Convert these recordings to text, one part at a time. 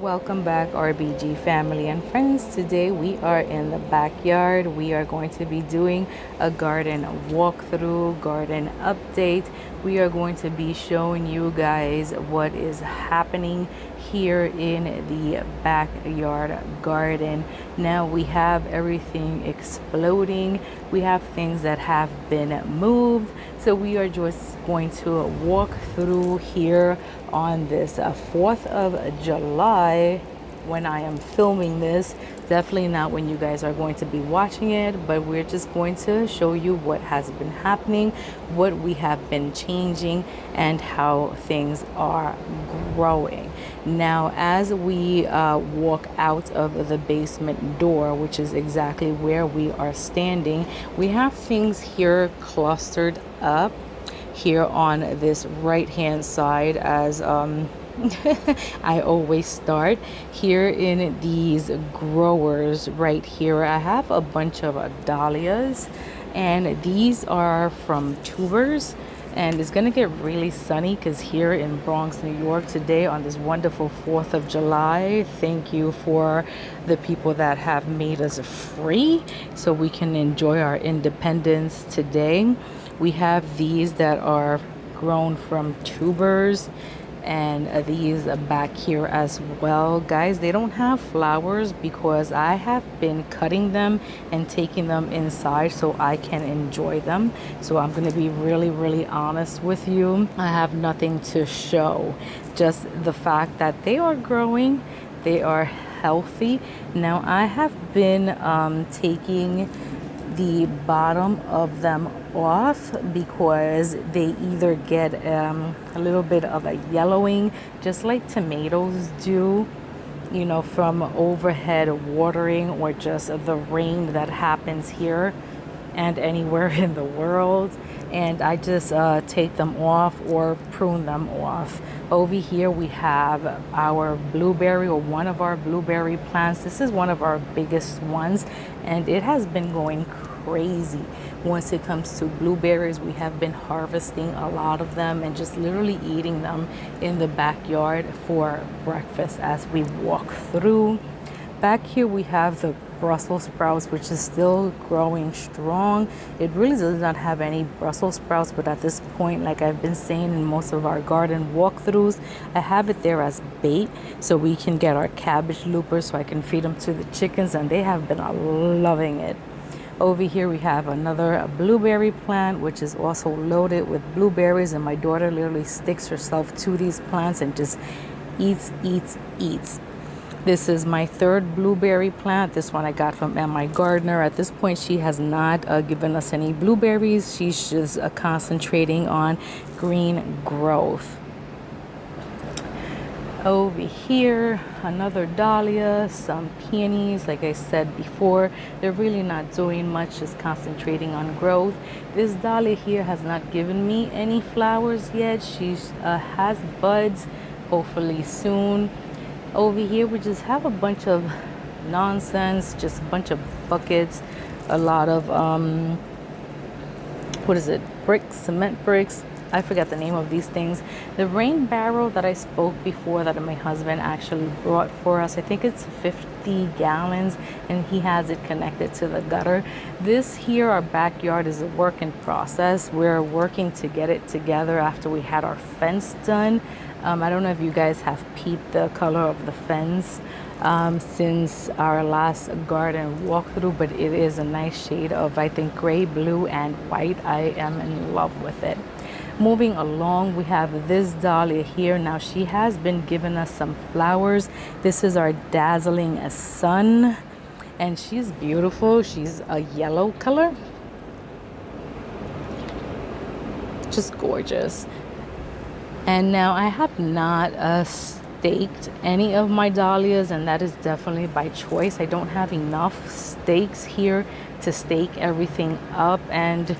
Welcome back, RBG family and friends. Today we are in the backyard. We are going to be doing a garden walkthrough, garden update. We are going to be showing you guys what is happening here in the backyard garden. Now we have everything exploding. We have things that have been moved. So we are just going to walk through here on this 4th of July when I am filming this. Definitely not when you guys are going to be watching it, but we're just going to show you what has been happening, what we have been changing, and how things are growing. Now, as we walk out of the basement door, which is exactly where we are standing, we have things here clustered up here on this right hand side as I always start here in these growers right here. I have a bunch of dahlias, and these are from tubers. And it's gonna get really sunny because here in Bronx, New York today on this wonderful 4th of July, thank you for the people that have made us free so we can enjoy our independence today. We have these that are grown from tubers, and these back here as well. Guys, they don't have flowers because I have been cutting them and taking them inside so I can enjoy them. So I'm going to be really honest with you. I have nothing to show, just the fact that they are growing, they are healthy. Now I have been taking the bottom of them off because they either get a little bit of a yellowing, just like tomatoes do, you know, from overhead watering or just the rain that happens here and anywhere in the world. And I just take them off or prune them off. Over here we have our blueberry, or one of our blueberry plants. This is one of our biggest ones, and it has been going crazy once it comes to blueberries. We have been harvesting a lot of them and just literally eating them in the backyard for breakfast as we walk through. Back here we have the Brussels sprouts, which is still growing strong. It really does not have any Brussels sprouts, but at this point, like I've been saying in most of our garden walkthroughs, I have it there as bait so we can get our cabbage loopers so I can feed them to the chickens, and they have been loving it. Over here we have another blueberry plant, which is also loaded with blueberries, and my daughter literally sticks herself to these plants and just eats. This is my third blueberry plant. This one I got from my gardener. At this point, she has not given us any blueberries. She's just concentrating on green growth. Over here, another dahlia, some peonies. Like I said before, they're really not doing much, just concentrating on growth. This dahlia here has not given me any flowers yet. She has buds, hopefully soon. Over here we just have a bunch of nonsense, just a bunch of buckets, a lot of what is it, bricks, cement bricks. I forgot the name of these things. The rain barrel that I spoke before that my husband actually brought for us, I think it's 50 gallons, and he has it connected to the gutter. This here, our backyard, is a work in process. We're working to get it together after we had our fence done. I don't know if you guys have peeped the color of the fence since our last garden walkthrough, but it is a nice shade of, I think, gray, blue, and white. I am in love with it. Moving along, we have this dahlia here. Now she has been giving us some flowers. This is our dazzling sun, and she's beautiful. She's a yellow color, just gorgeous. And now I have not staked any of my dahlias, and that is definitely by choice. I don't have enough stakes here to stake everything up, and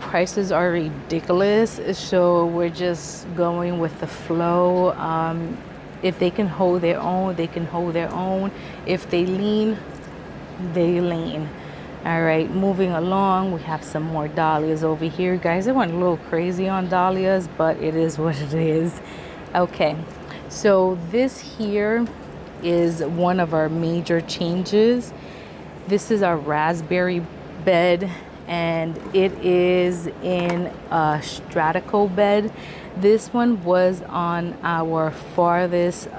prices are ridiculous, so we're just going with the flow. If they can hold their own, they can hold their own. If they lean, they lean. All right, moving along, we have some more dahlias over here. Guys, I went a little crazy on dahlias, but it is what it is. Okay, so this here is one of our major changes. This is our raspberry bed, and it is in a stratico bed. This one was on our farthest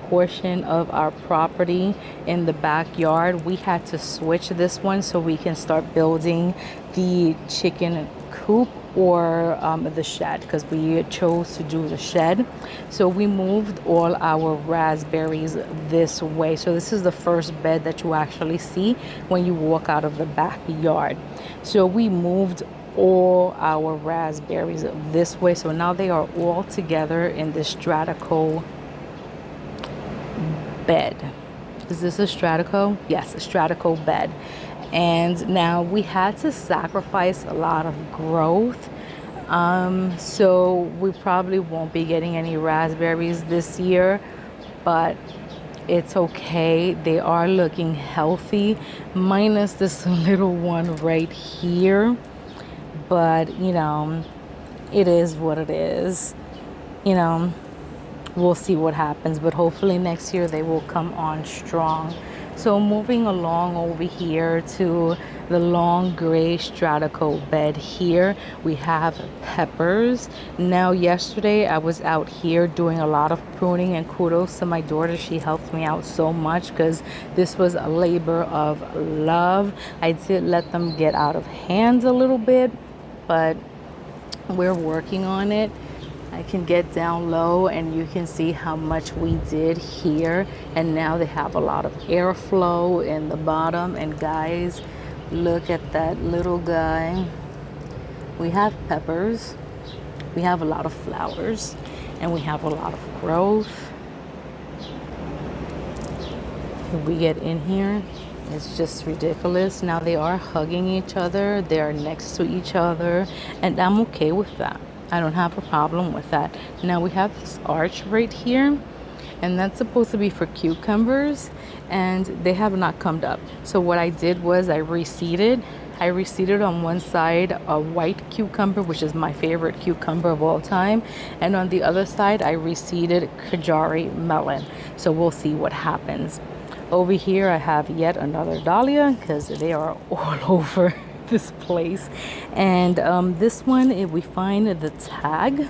portion of our property in the backyard. We had to switch this one so we can start building the chicken coop or the shed, because we chose to do the shed. So we moved all our raspberries this way. So this is the first bed that you actually see when you walk out of the backyard. So we moved all our raspberries this way. So now they are all together in this stratico bed. Is this a stratico? Yes, a stratico bed. And now we had to sacrifice a lot of growth. So we probably won't be getting any raspberries this year, but it's okay. They are looking healthy, minus this little one right here. But, you know, it is what it is. You know, we'll see what happens, but hopefully next year they will come on strong. So moving along over here to the long gray stratico bed here, we have peppers. Now yesterday I was out here doing a lot of pruning, and kudos to my daughter. She helped me out so much because this was a labor of love. I did let them get out of hand a little bit, but we're working on it. I can get down low and you can see how much we did here, and now they have a lot of airflow in the bottom. And guys, look at that little guy. We have peppers, we have a lot of flowers, and we have a lot of growth. If we get in here, it's just ridiculous. Now they are hugging each other, they are next to each other, and I'm okay with that. I don't have a problem with that. Now we have this arch right here, and that's supposed to be for cucumbers, and they have not come up. So what I did was I reseeded on one side a white cucumber, which is my favorite cucumber of all time, and on the other side I reseeded Kajari melon. So we'll see what happens. Over here I have yet another Dahlia, because they are all over this place. And this one, if we find the tag,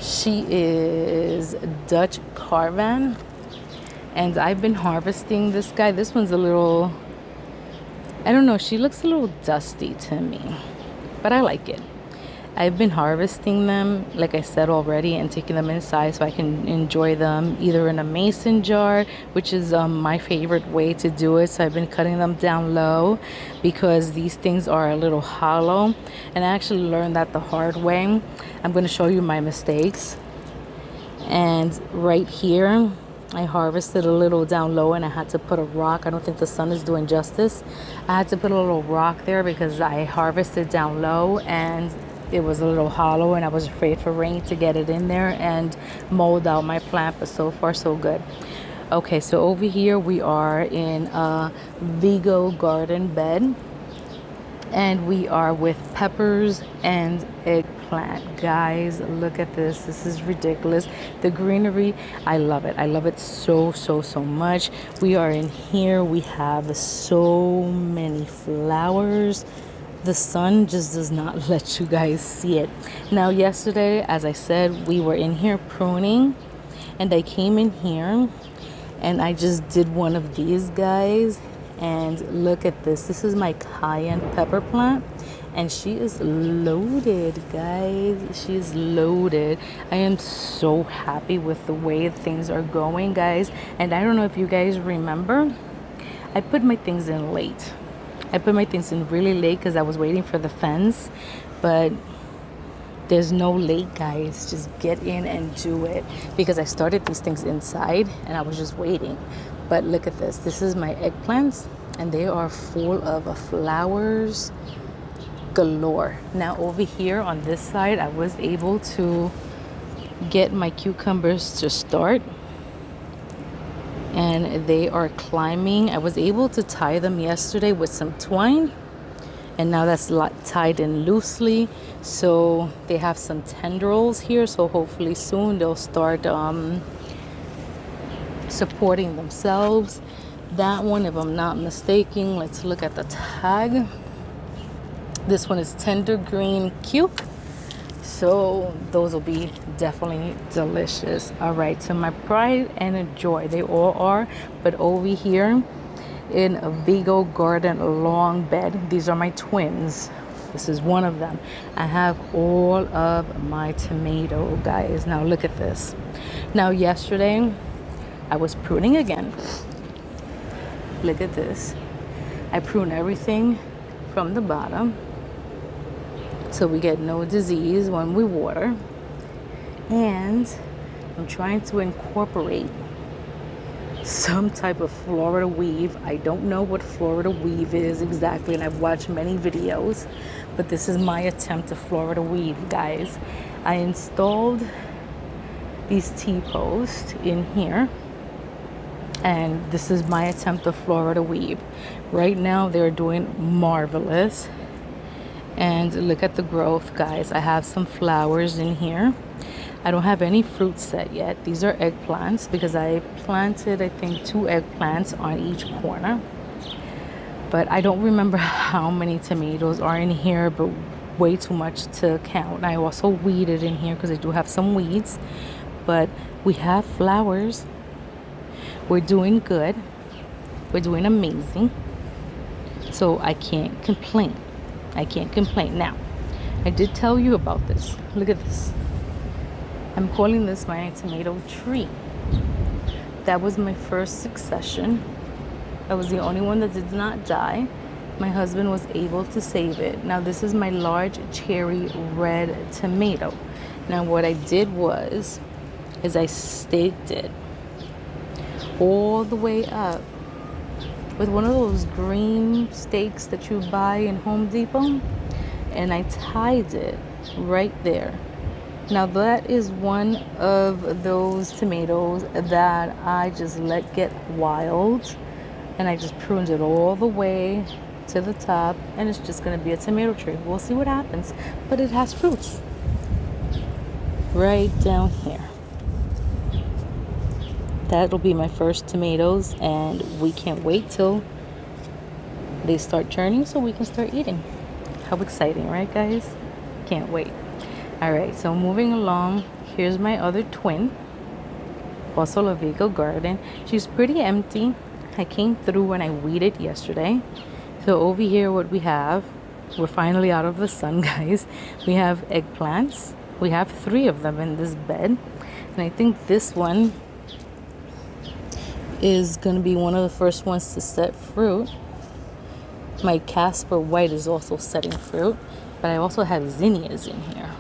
she is Dutch Carvan, and I've been harvesting this guy. This one's a little, I don't know, she looks a little dusty to me, but I like it. I've been harvesting them, like I said already, and taking them inside so I can enjoy them either in a mason jar, which is my favorite way to do it. So I've been cutting them down low because these things are a little hollow, and I actually learned that the hard way. I'm going to show you my mistakes. And right here I harvested a little down low, and I had to put a rock. I don't think the sun is doing justice. I had to put a little rock there because I harvested down low and it was a little hollow, and I was afraid for rain to get it in there and mold out my plant. But so far so good. Okay, so over here we are in a Vigo garden bed, and we are with peppers and eggplant. Guys, look at this. This is ridiculous. The greenery, I love it. I love it so much. We are in here, we have so many flowers. The sun just does not let you guys see it. Now yesterday, as I said, we were in here pruning, and I came in here and I just did one of these guys, and look at this. This is my cayenne pepper plant, and she is loaded, guys. She is loaded. I am so happy with the way things are going, guys. And I don't know if you guys remember, I put my things in late. I put my things in really late because I was waiting for the fence, but there's no late, guys. Just get in and do it, because I started these things inside and I was just waiting. But look at this. This is my eggplants, and they are full of flowers galore. Now over here on this side, I was able to get my cucumbers to start, and they are climbing. I was able to tie them yesterday with some twine, and now that's tied in loosely, so they have some tendrils here. So hopefully soon they'll start supporting themselves. That one, if I'm not mistaken, let's look at the tag. This one is tender green cuke. So those will be definitely delicious. All right, so my pride and joy, they all are. But over here in a Vigo Garden long bed, these are my twins. This is one of them. I have all of my tomato, guys. Now look at this. Now yesterday I was pruning again. Look at this. I prune everything from the bottom so we get no disease when we water. And I'm trying to incorporate some type of Florida weave. I don't know what Florida weave is exactly, and I've watched many videos, but this is my attempt to Florida weave, guys. I installed these T-posts in here, and this is my attempt to Florida weave. Right now they're doing marvelous. And look at the growth, guys. I have some flowers in here. I don't have any fruit set yet. These are eggplants because I planted, I think, 2 eggplants on each corner. But I don't remember how many tomatoes are in here, but way too much to count. I also weeded in here because I do have some weeds. But we have flowers. We're doing good. We're doing amazing. So I can't complain. I can't complain. Now, I did tell you about this. Look at this. I'm calling this my tomato tree. That was my first succession. I was the only one that did not die. My husband was able to save it. Now this is my large cherry red tomato. Now what I did is I staked it all the way up with one of those green stakes that you buy in Home Depot, and I tied it right there. Now that is one of those tomatoes that I just let get wild, and I just pruned it all the way to the top, and it's just going to be a tomato tree. We'll see what happens, but it has fruits right down here. That'll be my first tomatoes, and we can't wait till they start turning so we can start eating. How exciting, right, guys? Can't wait. All right, so moving along, here's my other twin, also a Vigo Garden. She's pretty empty. I came through and I weeded yesterday. So over here, what we have, we're finally out of the sun, guys. We have eggplants. We have 3 of them in this bed, and I think this one is going to be one of the first ones to set fruit. My Casper White is also setting fruit, but I also have zinnias in here.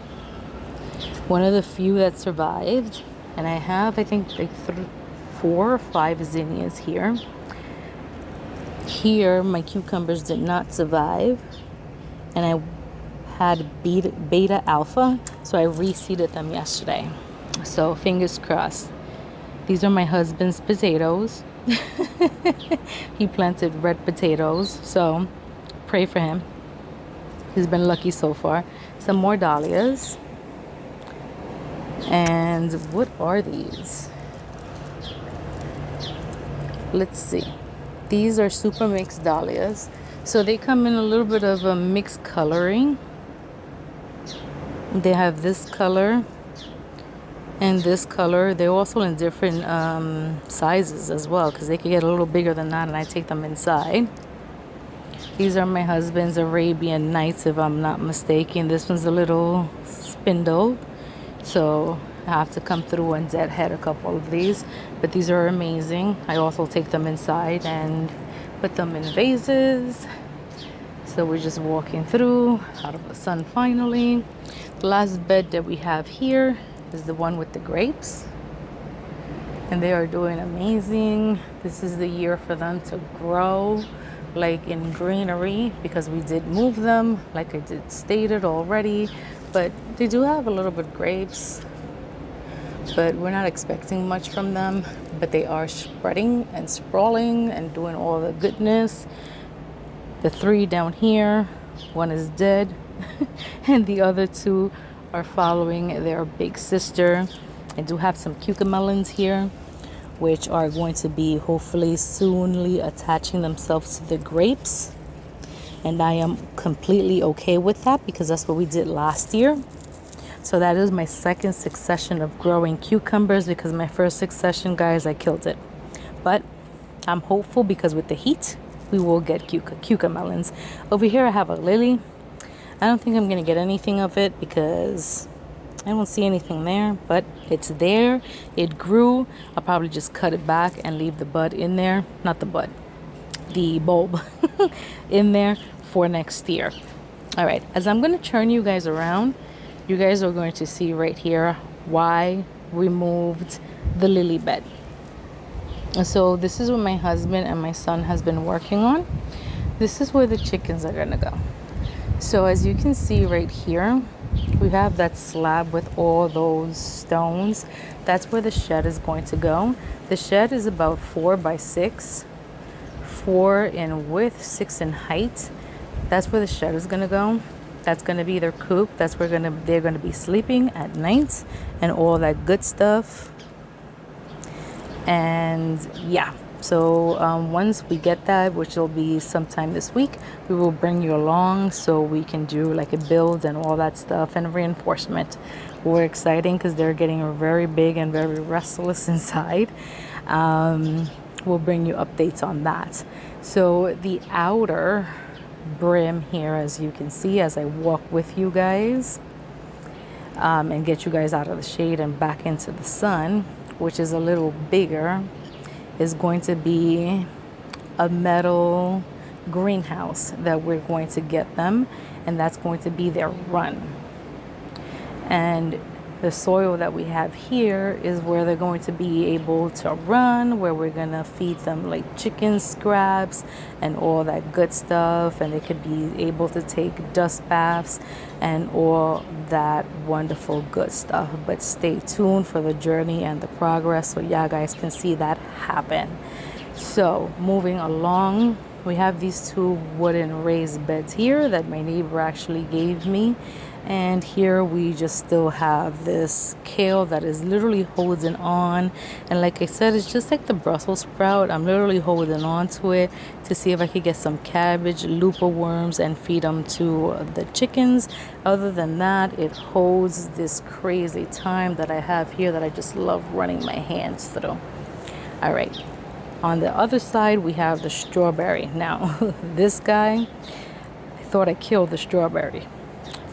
One of the few that survived, and I have, I think, like 4 or 5 zinnias here. Here, my cucumbers did not survive, and I had beta alpha, so I reseeded them yesterday. So fingers crossed. These are my husband's potatoes. He planted red potatoes, so pray for him. He's been lucky so far. Some more dahlias. And what are these? Let's see. These are super mixed dahlias. So they come in a little bit of a mixed coloring. They have this color and this color. They're also in different sizes as well, because they can get a little bigger than that, and I take them inside. These are my husband's Arabian Nights, if I'm not mistaken. This one's a little spindle, so I have to come through and deadhead a couple of these, but these are amazing. I also take them inside and put them in vases. So we're just walking through out of the sun finally. The last bed that we have here is the one with the grapes, and they are doing amazing. This is the year for them to grow like in greenery, because we did move them, like I did stated already, but they do have a little bit of grapes, but we're not expecting much from them. But they are spreading and sprawling and doing all the goodness. The 3 down here, one is dead and the other 2 are following their big sister. I do have some cucamelons here which are going to be hopefully soonly attaching themselves to the grapes. And I am completely okay with that because that's what we did last year. So that is my second succession of growing cucumbers, because my first succession, guys, I killed it. But I'm hopeful because with the heat, we will get cucamelons. Over here, I have a lily. I don't think I'm going to get anything of it because I don't see anything there, but it's there. It grew. I'll probably just cut it back and leave the bud in there. Not the bud, the bulb in there for next year. All right, as I'm going to turn you guys around, you guys are going to see right here why we moved the lily bed. So this is what my husband and my son has been working on. This is where the chickens are going to go. So as you can see right here, we have that slab with all those stones. That's where the shed is going to go. The shed is about 4 by 6, 4 in width, 6 in height. That's where the shed is going to go. That's going to be their coop. That's where they're going to be sleeping at night and all that good stuff. And yeah, so once we get that, which will be sometime this week, we will bring you along so we can do like a build and all that stuff and reinforcement. We're exciting because they're getting very big and very restless inside. We'll bring you updates on that. So the outer brim here, as you can see, as I walk with you guys and get you guys out of the shade and back into the sun, which is a little bigger, is going to be a metal greenhouse that we're going to get them, and that's going to be their run. And the soil that we have here is where they're going to be able to run, where we're going to feed them like chicken scraps and all that good stuff, and they could be able to take dust baths and all that wonderful good stuff. But stay tuned for the journey and the progress so y'all guys can see that happen. So moving along, we have these 2 wooden raised beds here that my neighbor actually gave me. And here we just still have this kale that is literally holding on. And like I said, it's just like the Brussels sprout. I'm literally holding on to it to see if I could get some cabbage, looper worms, and feed them to the chickens. Other than that, it holds this crazy thyme that I have here that I just love running my hands through. All right. On the other side, we have the strawberry. Now, this guy, I thought I killed the strawberry.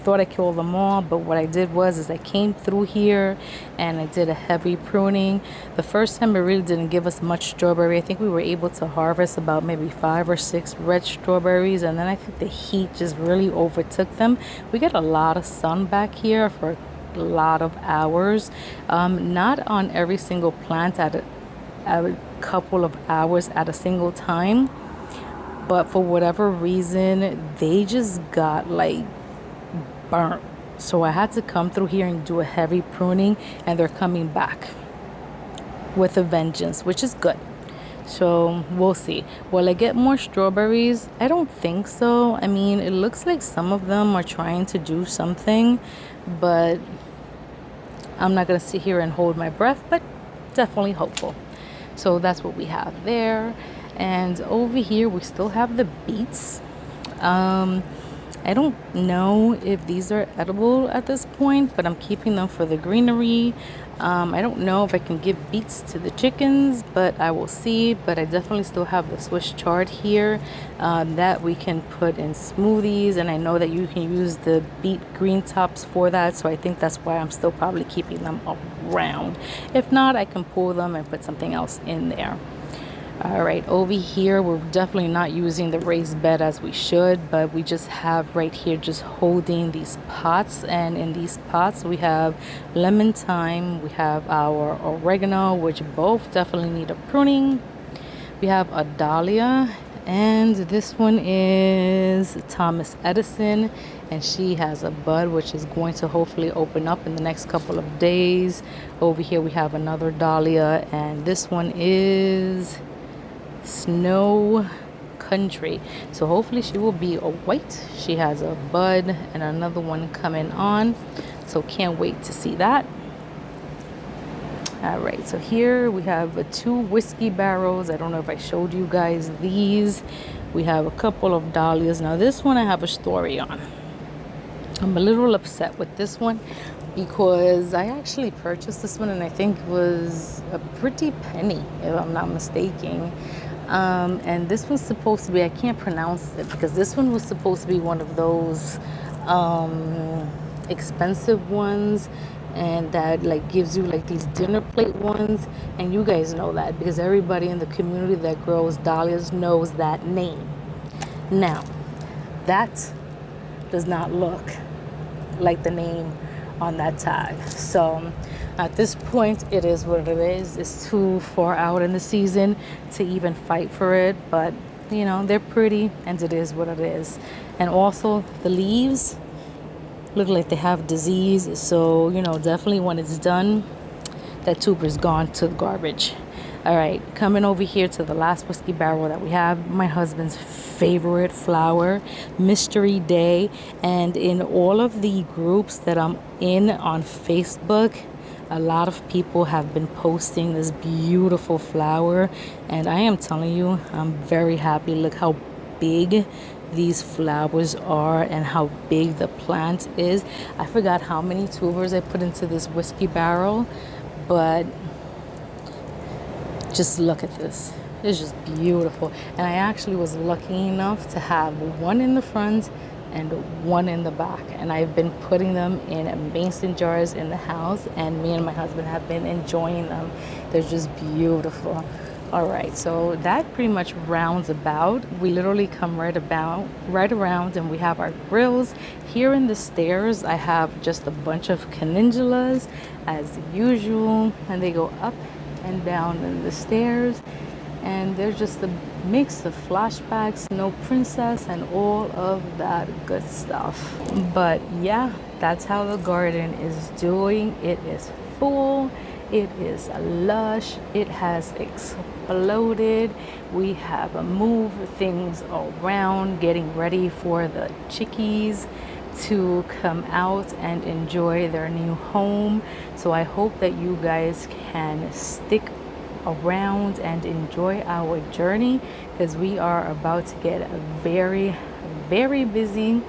Thought I killed them all, but what I did was I came through here and I did a heavy pruning. The first time it really didn't give us much strawberry. I think we were able to harvest about maybe 5 or 6 red strawberries, and then I think the heat just really overtook them. We get a lot of sun back here for a lot of hours, not on every single plant at a couple of hours at a single time, but for whatever reason they just got like burnt. So I had to come through here and do a heavy pruning, and they're coming back with a vengeance, which is good. So we'll see. Will I get more strawberries? I don't think so. I mean, it looks like some of them are trying to do something, but I'm not going to sit here and hold my breath, but definitely hopeful. So that's what we have there. And over here we still have the beets. I don't know if these are edible at this point, but I'm keeping them for the greenery. I don't know if I can give beets to the chickens, but I will see. But I definitely still have the Swiss chard here that we can put in smoothies, and I know that you can use the beet green tops for that, so I think that's why I'm still probably keeping them around. If not, I can pull them and put something else in there. All right, over here we're definitely not using the raised bed as we should, but we just have right here just holding these pots, and in these pots we have lemon thyme, we have our oregano, which both definitely need a pruning. We have a dahlia, and this one is Thomas Edison, and she has a bud which is going to hopefully open up in the next couple of days. Over here we have another dahlia, and this one is Snow Country, so hopefully she will be a white. She has a bud and another one coming on, so can't wait to see that. All right, so here we have two whiskey barrels. I don't know if I showed you guys these. We have a couple of dahlias. Now this one I have a story on. I'm a little upset with this one because I actually purchased this one and I think it was a pretty penny, if I'm not mistaken. And this was supposed to be, I can't pronounce it because this one was supposed to be one of those expensive ones, and that like gives you like these dinner plate ones, and you guys know that because everybody in the community that grows dahlias knows that name. Now that does not look like the name on that tag. So at this point, it is what it is. It's too far out in the season to even fight for it, but you know, they're pretty and it is what it is. And also the leaves look like they have disease, so you know, definitely when it's done, that tuber's gone to the garbage. All right, coming over here to the last whiskey barrel that we have, my husband's favorite flower, Mystery Day. And in all of the groups that I'm in on Facebook, a lot of people have been posting this beautiful flower, and I am telling you, I'm very happy. Look how big these flowers are and how big the plant is. I forgot how many tubers I put into this whiskey barrel, but just look at this. It's just beautiful. And I actually was lucky enough to have one in the front and one in the back. And I've been putting them in mason jars in the house, and me and my husband have been enjoying them. They're just beautiful. All right, so that pretty much rounds about. We literally come right around, and we have our grills. Here in the stairs, I have just a bunch of calendulas as usual, and they go up and down in the stairs, and there's just a mix of flashbacks, Snow Princess, and all of that good stuff. But yeah, that's how the garden is doing. It is full, it is lush, it has exploded. We have moved things around, getting ready for the chickies to come out and enjoy their new home. So I hope that you guys can stick around and enjoy our journey, because we are about to get very, very busy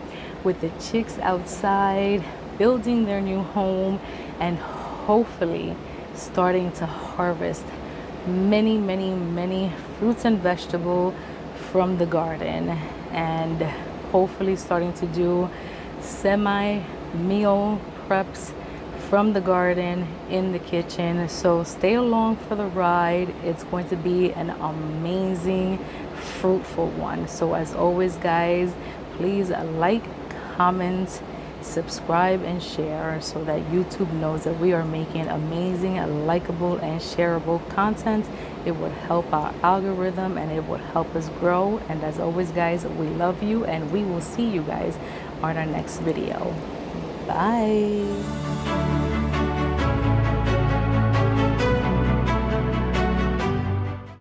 with the chicks outside building their new home, and hopefully starting to harvest many, many, many fruits and vegetables from the garden, and hopefully starting to do semi-meal preps from the garden in the kitchen. So stay along for the ride. It's going to be an amazing, fruitful one. So as always, guys, please like, comment, subscribe, and share so that YouTube knows that we are making amazing, likable, and shareable content. It would help our algorithm and it would help us grow. And as always, guys, we love you, and we will see you guys on our next video. Bye.